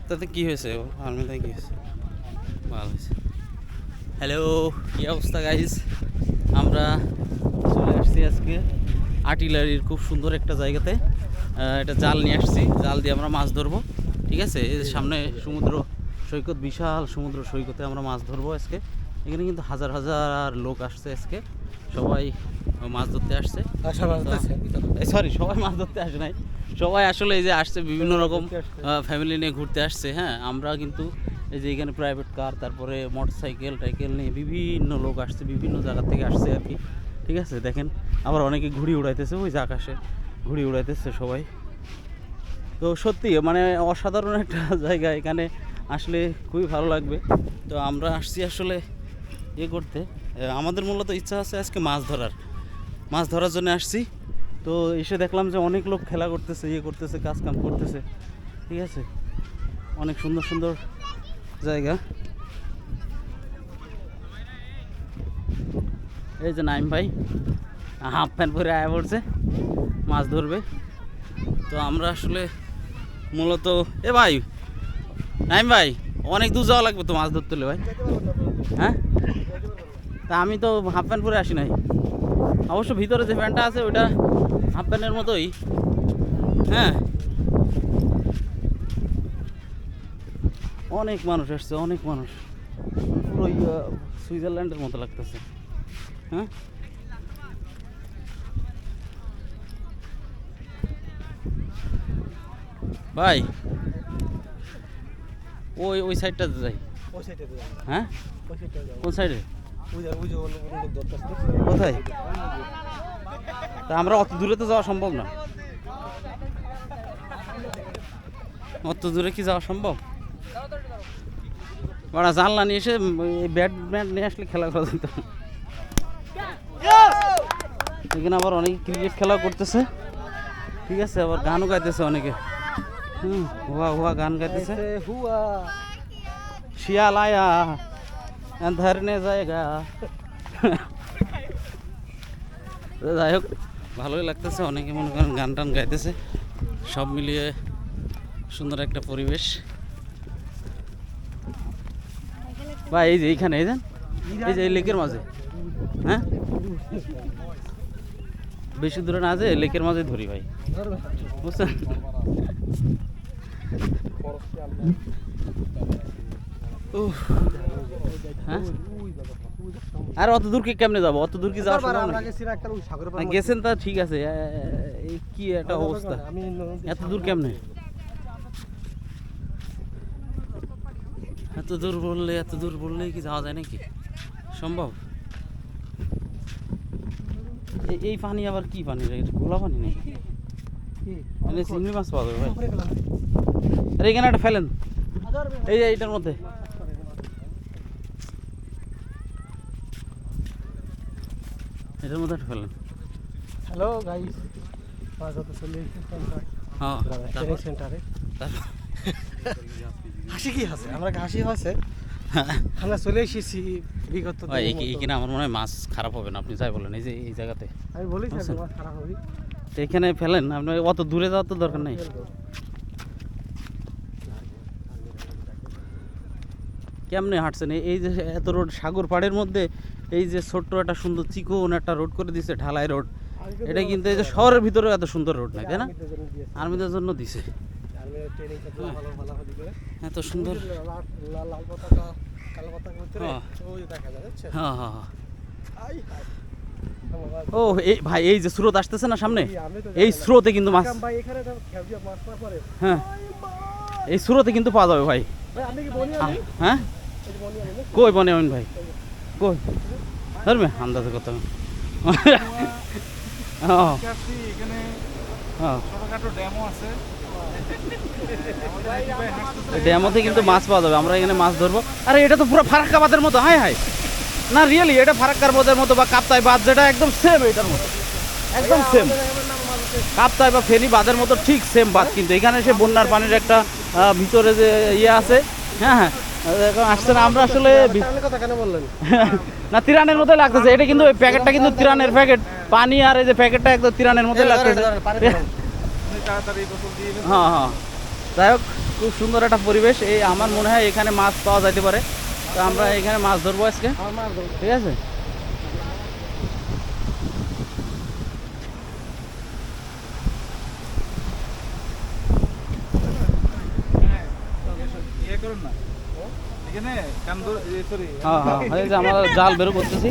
তাতে কি হয়েছে আর্মিতে কি হয়েছে? ভালো হয়েছে। হ্যালো, কী অবস্থা গাইজ? আমরা চলে আসছি আজকে আর্টিলারির খুব সুন্দর একটা জায়গাতে। এটা জাল নিয়ে আসছি, জাল দিয়ে আমরা মাছ ধরবো। ঠিক আছে, এই যে সামনে সমুদ্র সৈকত, বিশাল সমুদ্র সৈকতে আমরা মাছ ধরবো আজকে। এখানে কিন্তু হাজার হাজার লোক আসছে আজকে, সবাই মাছ ধরতে আসছে। সরি, সবাই মাছ ধরতে আসে নাই, সবাই আসলে এই যে আসছে বিভিন্ন রকম ফ্যামিলি নিয়ে ঘুরতে আসছে। হ্যাঁ, আমরা কিন্তু এই যে এখানে প্রাইভেট কার, তারপরে মোটর সাইকেল টাইকেল নিয়ে বিভিন্ন লোক আসছে, বিভিন্ন জায়গা থেকে আসছে আর কি। ঠিক আছে, দেখেন আবার অনেকে ঘুড়ি উড়াইতেছে, ওই যে আকাশে ঘুড়ি উড়াইতেছে সবাই। তো সত্যি মানে অসাধারণ একটা জায়গা, এখানে আসলে খুবই ভালো লাগবে। তো আমরা আসছি আসলে ইয়ে করতে, আমাদের মূলত ইচ্ছা আছে আজকে মাছ ধরার জন্য আসছি। তো এসে দেখলাম যে অনেক লোক খেলা করতেছে, ইয়ে করতেছে, কাজ কাম করতেছে। ঠিক আছে, অনেক সুন্দর সুন্দর জায়গা। এই যে নাইম ভাই হাফ প্যান্ট পরে আয়া পড়ছে, মাছ ধরবে। তো আমরা আসলে মূলত ভাই নাইম ভাই, অনেক দূর যাওয়া লাগবে তো মাছ ধরতে হলে ভাই। হ্যাঁ, তা আমি তো হাফ প্যান্ট পরে আসি নাই। অবশ্য ভিতরে যে প্যান্টটা আছে ওইটা হাফ প্যান্টের মতোই। হ্যাঁ, অনেক মানুষ আসছে, অনেক মানুষ, পুরো সুইজারল্যান্ডের মতো লাগতেছে। হ্যাঁ, ভাই ওই সাইডটাতে যাই। হ্যাঁ, কোন সাইডে? কোথায়? তা আমরা অত দূরে তো যাওয়া সম্ভব না, অত দূরে কি যাওয়া সম্ভব? ওরা জানলা নিয়ে এসে ব্যাট নিয়ে আসলে খেলা করা যেত। এখানে আবার অনেকে ক্রিকেট খেলা করতেছে। ঠিক আছে, আবার গানও গাইতেছে অনেকে। হুয়া হুয়া গান গাইতেছে। শিয়াল আয়া ধরনে জায়গা। যাই হোক, ভালোই লাগতেছে, অনেকে মনে করেন গান টান গাইতেছে, সব মিলিয়ে সুন্দর একটা পরিবেশ। বা এই যে এইখানে এই যে এই লেকের মাঝে, হ্যাঁ বেশি দূরে না, যে লেকের মাঝে ধরি ভাই, বুঝছেন? হ্যাঁ, আর অত দূর কি কেমনে যাবো? অত দূর কি যাওয়া গেছেন তা ঠিক আছে, এই কি একটা অবস্থা, এত দূর কেমনে? এত দূর বললে কি যাওয়া যায় নাকি? সম্ভব? এই পানি আবার কি পানি রে? গোলা পানি নেই, চিংড়ি মাছ পাওয়া যাবে ভাই। আরে এখানে একটা ফেলেন, এই যে এইটার মধ্যে। এটার মধ্যে একটা ফেলেন। হ্যালো গাইস, মাছ ধরতে চলে হ্যাঁ, সেন্টারে। হাসি কি আছে? আমরা হাসি আছে, আমরা চলে এসেছি বিগত। এইখানে আমার মনে হয় মাছ খারাপ হবে না, আপনি যাই বলেন। এই যে এই জায়গাতে আমি বলি মাছ খারাপ হবে, তো এখানে ফেলেন, আপনার অত দূরে যাওয়ার তো দরকার নেই। কেমনে হাঁটছেন? এই যে এত রোড, সাগর পাড়ের মধ্যে এই যে ছোট্ট একটা সুন্দর চিকন একটা রোড করে দিছে, ঢালাই রোড। এটা কিন্তু এই যে শহরের ভিতরে এত সুন্দর রোড নাই, তাই না? আর্মিদের জন্য দিছে এত সুন্দর। হ্যাঁ হ্যাঁ, ও এই ভাই, এই যে স্রোত আসতেছে না সামনে, এই স্রোতে কিন্তু মাছ, হ্যাঁ এই স্রোতে কিন্তু পাওয়া যাবে ভাই। হ্যাঁ, কই বনে আমিন ভাই, কই ধরবে আন্দাজে কত? ড্যামতে কিন্তু মাছ পাওয়া যাবে, আমরা এখানে মাছ ধরবো। আরে এটা তো পুরো ফারাক্কা বাঁধের মতো। হাই হাই, না রিয়েলি এটা ফারাক্কার বাঁধের মতো বা কাপ্তাই বাঁধ, যেটা একদম সেম এটার মতো, একদম সেম কাপ্তাই বা ফেনী বাঁধের মতো, ঠিক সেম বাঁধ। কিন্তু এখানে এসে বন্যার পানির একটা ভিতরে যে ইয়ে আছে, হ্যাঁ হ্যাঁ আসছে না। আমরা আসলে না তিরানের মধ্যে লাগতেছে, এটা কিন্তু ওই প্যাকেটটা কিন্তু তিরানের প্যাকেট, পানি আর এই যে প্যাকেটটা একদম তিরানের মধ্যে লাগতেছে। হ্যাঁ হ্যাঁ, যাই হোক খুব সুন্দর একটা পরিবেশ। এই আমার মনে হয় এখানে মাছ পাওয়া যাইতে পারে, তো আমরা এখানে মাছ ধরবো আজকে, আমার মার ধরো। ঠিক আছে। ইয়ে করুন না এখানে কান্দর সরি হ্যাঁ হ্যাঁ, এই যে আমরা জাল বের করতেছি।